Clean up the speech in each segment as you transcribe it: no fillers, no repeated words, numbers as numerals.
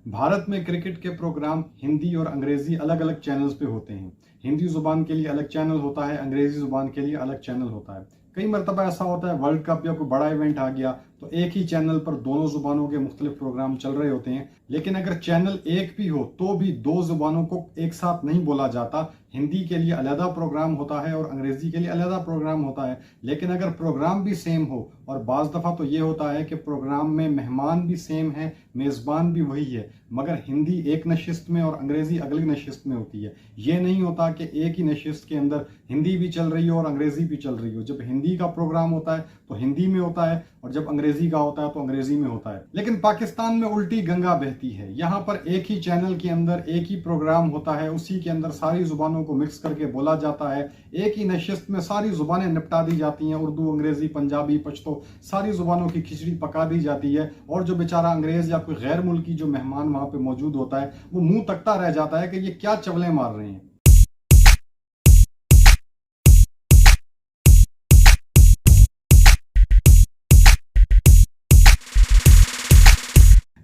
भारत में क्रिकेट के प्रोग्राम हिंदी और अंग्रेजी अलग अलग चैनल्स पे होते हैं। हिंदी जुबान के लिए अलग चैनल होता है, अंग्रेजी जुबान के लिए अलग चैनल होता है। कई मरतबा ऐसा होता है वर्ल्ड कप या कोई बड़ा इवेंट आ गया तो एक ही चैनल पर दोनों जुबानों के मुख्तलिफ प्रोग्राम चल रहे होते हैं। लेकिन अगर चैनल एक भी हो तो भी दो जुबानों को एक साथ नहीं बोला जाता। हिंदी के लिए अलहदा प्रोग्राम होता है और अंग्रेजी के लिए अलहदा प्रोग्राम होता है। लेकिन अगर प्रोग्राम भी सेम हो, और बाज़ दफ़ा तो ये होता है कि प्रोग्राम में मेहमान भी सेम है, मेज़बान भी वही है, मगर हिंदी एक नशिस्त में और अंग्रेजी अगली नशिस्त में होती है। ये नहीं होता कि एक ही नशिस्त के अंदर हिंदी भी चल रही हो और अंग्रेजी भी चल रही हो। जब हिंदी का प्रोग्राम होता है तो हिंदी में होता है और जब अंग्रेजी का होता है तो अंग्रेजी में होता है। लेकिन पाकिस्तान में उल्टी गंगा बहती है। यहाँ पर एक ही चैनल के अंदर एक ही प्रोग्राम होता है, उसी के अंदर सारी जुबानों को मिक्स करके बोला जाता है। एक ही नशिस्त में सारी जुबानें निपटा दी जाती हैं, उर्दू, अंग्रेजी, पंजाबी, पश्तो, सारी जुबानों की खिचड़ी पका दी जाती है। और जो बेचारा अंग्रेज या कोई गैर मुल्की जो मेहमान वहां पे मौजूद होता है वो मुंह तकता रह जाता है कि ये क्या चवलें मार रहे हैं।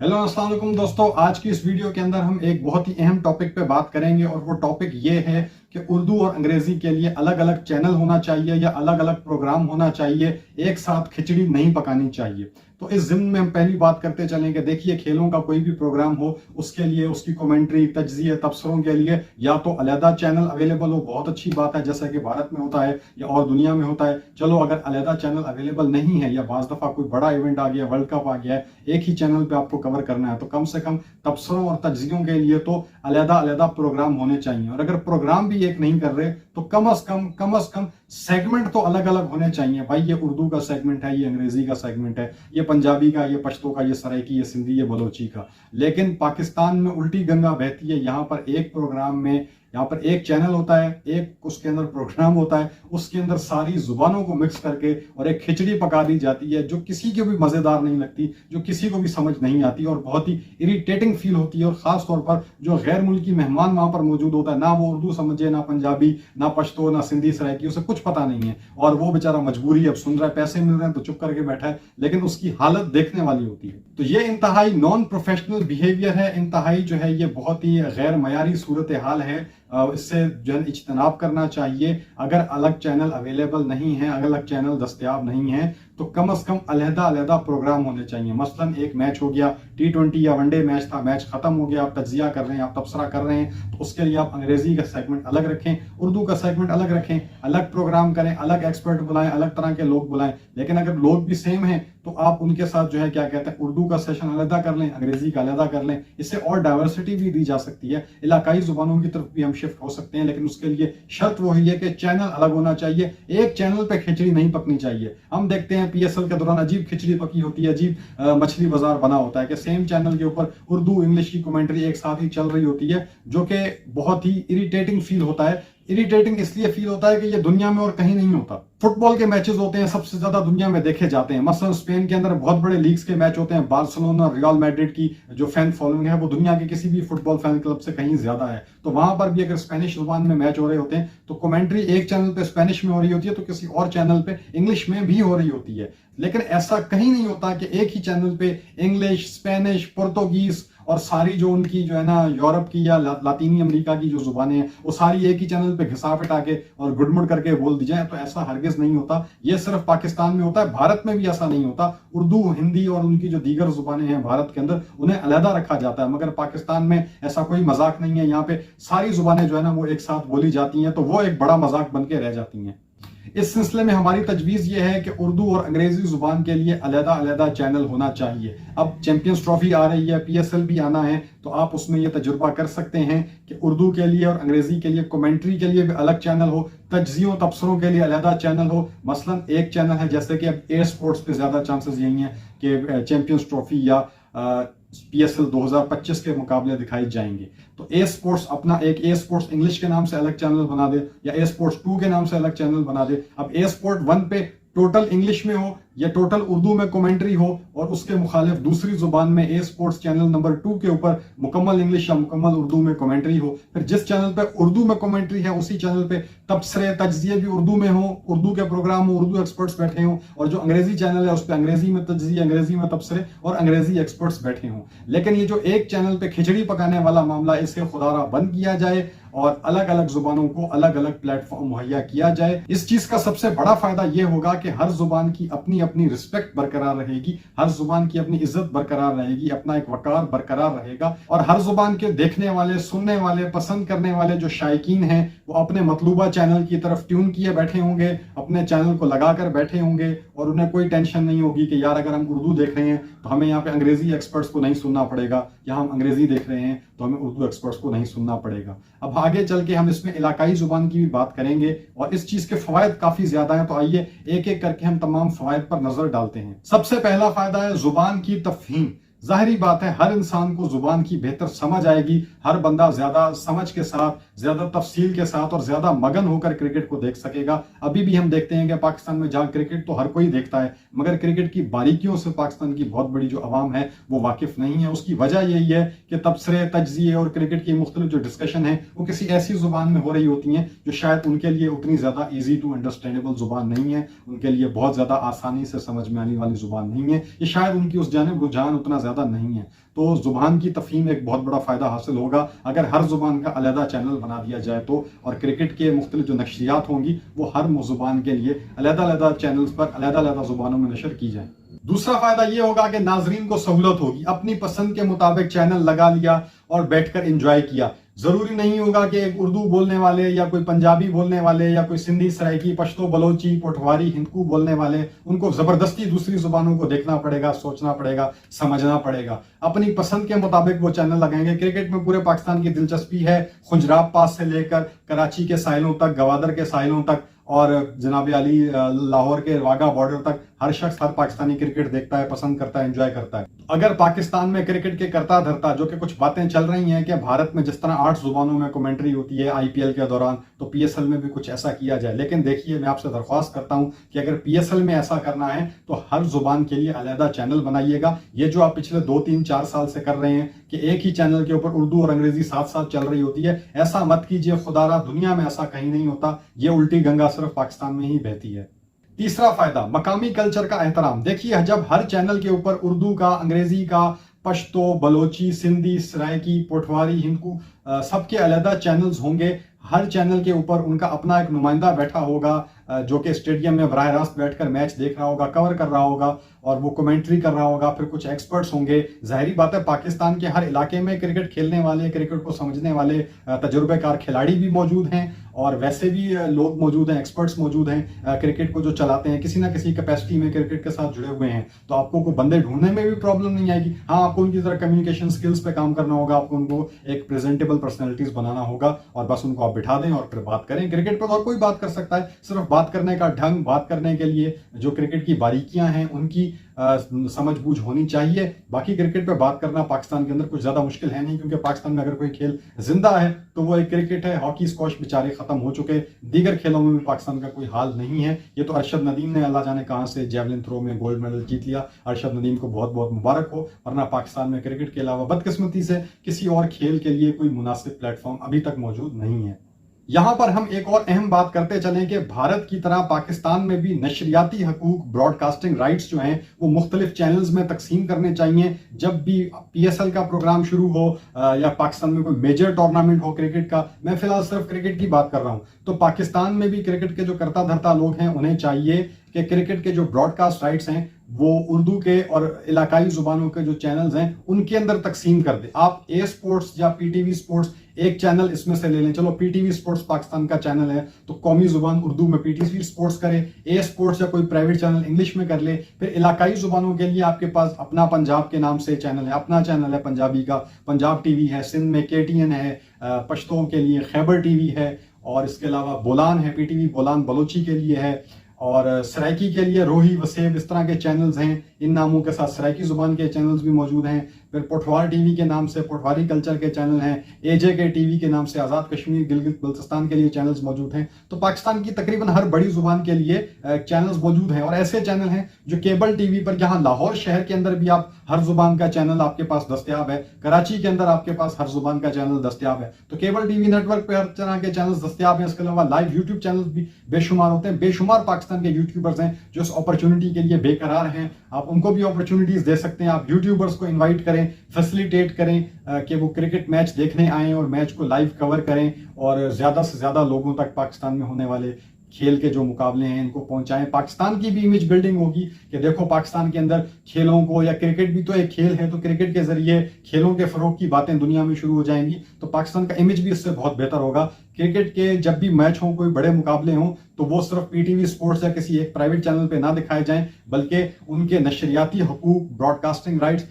हेलो अस्सलाम वालेकुम दोस्तों, आज की इस वीडियो के अंदर हम एक बहुत ही अहम टॉपिक पे बात करेंगे और वो टॉपिक ये है कि उर्दू और अंग्रेजी के लिए अलग अलग चैनल होना चाहिए या अलग अलग प्रोग्राम होना चाहिए, एक साथ खिचड़ी नहीं पकानी चाहिए। तो इस ज़िम्न में हम पहली बात करते चलेंगे। देखिए, खेलों का कोई भी प्रोग्राम हो उसके लिए उसकी कमेंट्री, तज्जिए, तबसरों के लिए या तो अलहदा चैनल अवेलेबल हो, बहुत अच्छी बात है, जैसा कि भारत में होता है या और दुनिया में होता है। चलो, अगर अलहदा चैनल अवेलेबल नहीं है या बाज़ दफ़ा कोई बड़ा इवेंट आ गया, वर्ल्ड कप आ गया है, एक ही चैनल पे आपको कवर करना है, तो कम से कम तबसरों और तज्जियों के लिए तो अलहदा अलहदा प्रोग्राम होने चाहिए। और अगर प्रोग्राम भी एक नहीं कर रहे तो कम अज कम सेगमेंट तो अलग अलग होने चाहिए। भाई, ये उर्दू का सेगमेंट है, ये अंग्रेजी का सेगमेंट है, ये पंजाबी का, ये पश्तो का, ये सराइकी, ये सिंधी, ये बलोची का। लेकिन पाकिस्तान में उल्टी गंगा बहती है। यहाँ पर एक प्रोग्राम में, यहाँ पर एक चैनल होता है, एक उसके अंदर प्रोग्राम होता है, उसके अंदर सारी जुबानों को मिक्स करके और एक खिचड़ी पका दी जाती है जो किसी को भी मजेदार नहीं लगती, जो किसी को भी समझ नहीं आती और बहुत ही इरिटेटिंग फील होती है। और खास तौर पर जो गैर मुल्की मेहमान वहां पर मौजूद होता है, ना वो उर्दू समझे, ना पंजाबी, ना पश्तो, ना सिंधी, सराइकी, उसे कुछ पता नहीं है और वो बेचारा मजबूरी, अब सुन रहा है, पैसे मिल रहे हैं तो चुप करके बैठा है, लेकिन उसकी हालत देखने वाली होती है। तो ये इंतहाई नॉन प्रोफेशनल बिहेवियर है, इंतहाई जो है ये बहुत ही गैर मयारी सूरत हाल है। इससे जो है इज्तनाब करना चाहिए। अगर अलग चैनल अवेलेबल नहीं है, अलग चैनल दस्तयाब नहीं है, तो कम से कम अलहदा अलहदा प्रोग्राम होने चाहिए। मसलन एक मैच हो गया, T20 या वनडे मैच था, मैच खत्म हो गया, आप तज्जिया कर रहे हैं, आप तबसरा कर रहे हैं, तो उसके लिए आप अंग्रेजी का सेगमेंट अलग रखें, उर्दू का सेगमेंट अलग रखें, अलग प्रोग्राम करें, अलग एक्सपर्ट बुलाएं, अलग तरह के लोग बुलाएं। लेकिन अगर लोग भी सेम हैं तो आप उनके साथ जो है क्या कहते हैं, उर्दू का सेशन अलहदा कर लें, अंग्रेजी का अलहदा कर लें। इससे और डाइवर्सिटी भी दी जा सकती है, इलाकाई जुबानों की तरफ भी हम शिफ्ट हो सकते हैं। लेकिन उसके लिए शर्त वही है कि चैनल अलग होना चाहिए, एक चैनल पे खिचड़ी नहीं पकनी चाहिए। हम देखते हैं PSL के दौरान अजीब खिचड़ी पकी होती है, अजीब मछली बाजार बना होता है कि सेम चैनल के ऊपर उर्दू इंग्लिश की कमेंट्री एक साथ ही चल रही होती है, जो कि बहुत ही इरिटेटिंग फील होता है। इरिटेटिंग इसलिए फील होता है कि ये दुनिया में और कहीं नहीं होता। फुटबॉल के मैचेस होते हैं, सबसे ज्यादा दुनिया में देखे जाते हैं। मसलन स्पेन के अंदर बहुत बड़े लीग्स के मैच होते हैं। बार्सिलोना, रियल मैड्रिड की जो फैन फॉलोइंग है वो दुनिया के किसी भी फुटबॉल फैन क्लब से कहीं ज्यादा है। तो वहां पर भी अगर स्पेनिश जुबान में मैच हो रहे होते हैं तो कमेंट्री एक चैनल पे स्पेनिश में हो रही होती है तो किसी और चैनल पे इंग्लिश में भी हो रही होती है। लेकिन ऐसा कहीं नहीं होता कि एक ही चैनल पे इंग्लिश, स्पेनिश, पुर्तगीज और सारी जो उनकी जो है ना यूरोप की या लातीनी अमेरिका की जो जुबानें हैं वो सारी एक ही चैनल पे घिसा पिटा के और गुड़मुड़ करके बोल दी जाए, तो ऐसा हरगिज नहीं होता। ये सिर्फ पाकिस्तान में होता है, भारत में भी ऐसा नहीं होता। उर्दू, हिंदी और उनकी जो दीगर जुबानें हैं भारत के अंदर, उन्हें अलहदा रखा जाता है, मगर पाकिस्तान में ऐसा कोई मजाक नहीं है। यहाँ पे सारी जुबानें जो है ना वो एक साथ बोली जाती हैं, तो वो एक बड़ा मजाक बन के रह जाती हैं। इस सिलसिले में हमारी तजवीज़ ये है कि उर्दू और अंग्रेजी जुबान के लिए अलहदा अलहदा चैनल होना चाहिए। अब चैंपियंस ट्रॉफी आ रही है, PSL भी आना है, तो आप उसमें ये तजुर्बा कर सकते हैं कि उर्दू के लिए और अंग्रेजी के लिए कमेंट्री के लिए भी अलग चैनल हो, तज्जियों तबसरों के लिए अलहदा चैनल हो। मसलन एक चैनल है, जैसे कि अब ए स्पोर्ट्स पे ज्यादा चांसेस यही हैं कि चैंपियंस ट्रॉफी या PSL 2025 के मुकाबले दिखाई जाएंगे। तो ए स्पोर्ट्स अपना एक ए स्पोर्ट्स इंग्लिश के नाम से अलग चैनल बना दे या ए स्पोर्ट्स 2 के नाम से अलग चैनल बना दे। अब ए स्पोर्ट 1 पे टोटल इंग्लिश में हो, या टोटल उर्दू में कमेंट्री हो और उसके मुखालिफ दूसरी जुबान में ए स्पोर्ट्स चैनल नंबर 2 के ऊपर मुकम्मल इंग्लिश या मुकम्मल उर्दू में कमेंट्री हो। फिर जिस चैनल पे उर्दू में कमेंट्री है उसी चैनल पे तबसरे तज्जिए भी उर्दू में हो, उर्दू के प्रोग्राम हो, उर्दू एक्सपर्ट्स बैठे हों, और जो अंग्रेजी चैनल है उस पर अंग्रेजी में तज्जिए, अंग्रेजी में तबसरे और अंग्रेजी एक्सपर्ट्स बैठे हों। लेकिन ये जो एक चैनल पे खिचड़ी पकाने वाला मामला, इसे खुदारा बंद किया जाए और अलग अलग जुबानों को अलग अलग प्लेटफॉर्म मुहैया किया जाए। इस चीज का सबसे बड़ा फायदा यह होगा कि हर जुबान की अपनी अपनी रिस्पेक्ट बरकरार रहेगी, हर जुबान की अपनी इज्जत बरकरार रहेगी, अपना एक वकार बरकरार रहेगा, और हर जुबान के देखने वाले, सुनने वाले, पसंद करने वाले जो शायकीन हैं वो अपने मतलूबा चैनल की तरफ ट्यून किए बैठे होंगे, अपने चैनल को लगाकर बैठे होंगे, और उन्हें कोई टेंशन नहीं होगी कि यार अगर हम उर्दू देख रहे हैं तो हमें यहाँ पे अंग्रेजी एक्सपर्ट्स को नहीं सुनना पड़ेगा, या हम अंग्रेजी देख रहे हैं तो हमें उर्दू एक्सपर्ट्स को नहीं सुनना पड़ेगा। अब आगे चल के हम इसमें इलाकाई जुबान की भी बात करेंगे और इस चीज के फवायद काफी ज्यादा हैं, तो आइए एक एक करके हम तमाम फवायद पर नजर डालते हैं। सबसे पहला फायदा है जुबान की तफहीम। जाहिरी बात है हर इंसान को जुबान की बेहतर समझ आएगी, हर बंदा ज्यादा समझ के साथ, ज्यादा तफसील के साथ और ज्यादा मगन होकर क्रिकेट को देख सकेगा। अभी भी हम देखते हैं कि पाकिस्तान में जहां क्रिकेट तो हर कोई देखता है, मगर क्रिकेट की बारीकियों से पाकिस्तान की बहुत बड़ी जो अवाम है वो वाकिफ नहीं है। उसकी वजह यही है कि तबसरे, तज्जिए और क्रिकेट की मुख्तलिफ जो डिस्कशन है वो किसी ऐसी जुबान में हो रही होती हैं जो शायद उनके लिए उतनी ज्यादा ईजी टू अंडरस्टैंडेबल जुबान नहीं है, उनके लिए बहुत ज्यादा आसानी से समझ में आने वाली जुबान नहीं है, ये शायद उनकी उस जानिब रुझान उतना ज्यादा नहीं है। तो जुबान की तफहीम एक बहुत बड़ा फायदा हासिल होगा अगर हर जुबान का अलहदा चैनल बना दिया जाए तो, और क्रिकेट के मुख्तलिफ जो नशरियात होंगी वो हर जुबान के लिए अलहदा चैनल्स पर अलहदा जुबानों में नशर की जाए। दूसरा फायदा ये होगा कि नाजरीन को सहूलत होगी, अपनी पसंद के मुताबिक चैनल लगा लिया और बैठकर एंजॉय किया। जरूरी नहीं होगा कि एक उर्दू बोलने वाले या कोई पंजाबी बोलने वाले या कोई सिंधी, सराइकी, पश्तो, बलोची, पोठवारी, हिंदू बोलने वाले उनको जबरदस्ती दूसरी जुबानों को देखना पड़ेगा, सोचना पड़ेगा, समझना पड़ेगा। अपनी पसंद के मुताबिक वो चैनल लगाएंगे। क्रिकेट में पूरे पाकिस्तान की दिलचस्पी है, खुंजराब पास से लेकर कराची के साहिलों तक, गवादर के साहिलों तक और जनाब अली लाहौर के वाघा बॉर्डर तक हर शख्स, हर पाकिस्तानी क्रिकेट देखता है, पसंद करता है, एंजॉय करता है। अगर पाकिस्तान में क्रिकेट के करता धरता जो कि कुछ बातें चल रही हैं कि भारत में जिस तरह 8 जुबानों में कमेंट्री होती है आईपीएल के दौरान, तो पीएसएल में भी कुछ ऐसा किया जाए। लेकिन देखिए, मैं आपसे दरख्वास्त करता हूं कि अगर पीएसएल में ऐसा करना है तो हर जुबान के लिए अलहदा चैनल बनाइएगा। ये जो आप पिछले 2, 3, 4 साल से कर रहे हैं कि एक ही चैनल के ऊपर उर्दू और अंग्रेजी साथ साथ चल रही होती है, ऐसा मत कीजिए। खुदारा दुनिया में ऐसा कहीं नहीं होता, ये उल्टी गंगा सिर्फ पाकिस्तान में ही बहती है। तीसरा फायदा, मकामी कल्चर का एहतराम। देखिए, जब हर चैनल के ऊपर उर्दू का, अंग्रेजी का, पश्तो, बलोची, सिंधी, सराइकी, पोठवारी, हिंदू सबके अलहदा चैनल्स होंगे। हर चैनल के ऊपर उनका अपना एक नुमाइंदा बैठा होगा जो कि स्टेडियम में बराह रास्त बैठकर मैच देख रहा होगा, कवर कर रहा होगा और वो कमेंट्री कर रहा होगा। फिर कुछ एक्सपर्ट्स होंगे। जाहिर बात है पाकिस्तान के हर इलाके में क्रिकेट खेलने वाले, क्रिकेट को समझने वाले तजुर्बेकार खिलाड़ी भी मौजूद हैं और वैसे भी लोग मौजूद हैं, एक्सपर्ट्स मौजूद हैं क्रिकेट को जो चलाते हैं, किसी ना किसी कैपेसिटी में क्रिकेट के साथ जुड़े हुए हैं। तो आपको को बंदे ढूंढने में भी प्रॉब्लम नहीं आएगी। हाँ, आपको उनकी तरह कम्युनिकेशन स्किल्स पे काम करना होगा, आपको उनको एक प्रेजेंटेबल पर्सनैलिटीज बनाना होगा और बस उनको आप बिठा दें और फिर बात करें। क्रिकेट पर और कोई बात कर सकता है, सिर्फ बात करने का ढंग, बात करने के लिए जो क्रिकेट की बारीकियां हैं उनकी समझ बूझ होनी चाहिए। बाकी क्रिकेट पे बात करना पाकिस्तान के अंदर कुछ ज्यादा मुश्किल है नहीं, क्योंकि पाकिस्तान में अगर कोई खेल जिंदा है तो वो एक क्रिकेट है। हॉकी, स्क्वॉश बेचारे खत्म हो चुके, दीगर खेलों में भी पाकिस्तान का कोई हाल नहीं है। ये तो अरशद नदीम ने अल्लाह जाने कहां से जेवलिन थ्रो में गोल्ड मेडल जीत लिया। अरशद नदीम को बहुत बहुत मुबारक हो, वरना पाकिस्तान में क्रिकेट के अलावा बदकिस्मती से किसी और खेल के लिए कोई मुनासिब प्लेटफॉर्म अभी तक मौजूद नहीं है। यहां पर हम एक और अहम बात करते चलें कि भारत की तरह पाकिस्तान में भी नशरियाती हकूक, ब्रॉडकास्टिंग राइट्स जो हैं वो मुख्तलिफ चैनल्स में तकसीम करने चाहिए। जब भी पीएसएल का प्रोग्राम शुरू हो या पाकिस्तान में कोई मेजर टूर्नामेंट हो क्रिकेट का, मैं फिलहाल सिर्फ क्रिकेट की बात कर रहा हूं, तो पाकिस्तान में भी क्रिकेट के जो करता धरता लोग हैं उन्हें चाहिए कि क्रिकेट के जो ब्रॉडकास्ट राइट्स हैं वो उर्दू के और इलाकाई जुबानों के जो चैनल्स हैं उनके अंदर तकसीम कर दे। आप ए स्पोर्ट्स या पीटीवी स्पोर्ट्स एक चैनल इसमें से ले लें। चलो, पीटीवी स्पोर्ट्स पाकिस्तान का चैनल है तो कौमी जुबान उर्दू में पीटीवी स्पोर्ट्स करे, ए स्पोर्ट्स या कोई प्राइवेट चैनल इंग्लिश में कर ले। फिर इलाकाई जुबानों के लिए आपके पास अपना पंजाब के नाम से चैनल है, अपना चैनल है पंजाबी का, पंजाब टीवी है, सिंध में केटीएन है, पश्तों के लिए खैबर टीवी है, और इसके अलावा बोलान है, पीटीवी बोलान बलोची के लिए है, और सराइकी के लिए रोही, वसेब, इस तरह के चैनल्स हैं। इन नामों के साथ सराइकी जुबान के चैनल्स भी मौजूद हैं। फिर पोठवार टीवी के नाम से पोठवारी कल्चर के चैनल हैं, एजे के टीवी के नाम से आज़ाद कश्मीर गिलगित बल्तिस्तान के लिए चैनल्स मौजूद हैं। तो पाकिस्तान की तकरीबन हर बड़ी जुबान के लिए चैनल्स मौजूद हैं। और ऐसे चैनल हैं जो केबल टीवी पर, जहां लाहौर शहर के अंदर भी आप हर जुबान का चैनल आपके पास दस्तयाब है, कराची के अंदर आपके पास हर जुबान का चैनल दस्तयाब है। तो केबल टीवी नेटवर्क पे हर तरह के चैनल्स दस्तयाब हैं। इसके अलावा लाइव यूट्यूब चैनल्स भी बेशुमार होते हैं। बेशुमार पाकिस्तान के यूट्यूबर्स हैं जो इस अपॉर्चुनिटी के लिए बेकरार हैं। आप उनको भी अपॉर्चुनिटीज दे सकते हैं। आप यूट्यूबर्स को इन्वाइट करें, फैसिलिटेट करें कि वो क्रिकेट मैच देखने आए और मैच को लाइव कवर करें और ज्यादा से ज्यादा लोगों तक पाकिस्तान में होने वाले खेल के जो मुकाबले हैं इनको पहुंचाएं। पाकिस्तान की भी इमेज बिल्डिंग होगी कि देखो पाकिस्तान के अंदर खेलों को, या क्रिकेट भी तो एक खेल है, तो क्रिकेट के जरिए खेलों के फरोग की बातें दुनिया में शुरू हो जाएंगी। तो पाकिस्तान का इमेज भी इससे बहुत बेहतर होगा। क्रिकेट के जब भी मैच हो, कोई बड़े मुकाबले हों, तो वो सिर्फ पीटीवी स्पोर्ट्स या किसी एक प्राइवेट चैनल पे ना दिखाए जाएं, बल्कि उनके नशरियाती हकूक, ब्रॉडकास्टिंग राइट्स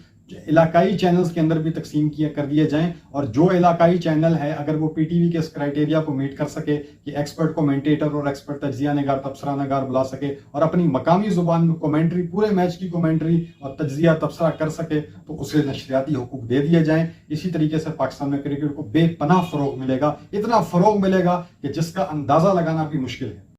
इलाकाई चैनल्स के अंदर भी तकसीम कर दिए जाएं। और जो इलाकाई चैनल है, अगर वो पीटीवी के इस क्राइटेरिया को मीट कर सके कि एक्सपर्ट कमेंटेटर और एक्सपर्ट तज्जिया नगार, तबसरा नगार बुला सके और अपनी मकामी जुबान में कमेंट्री, पूरे मैच की कमेंट्री और तज्जिया तबसरा कर सके, तो उसे नशरियाती हुकूक दे दिए जाएं। इसी तरीके से पाकिस्तान में क्रिकेट को बेपनाह फरोग मिलेगा, इतना फरोग मिलेगा कि जिसका अंदाजा लगाना भी मुश्किल है।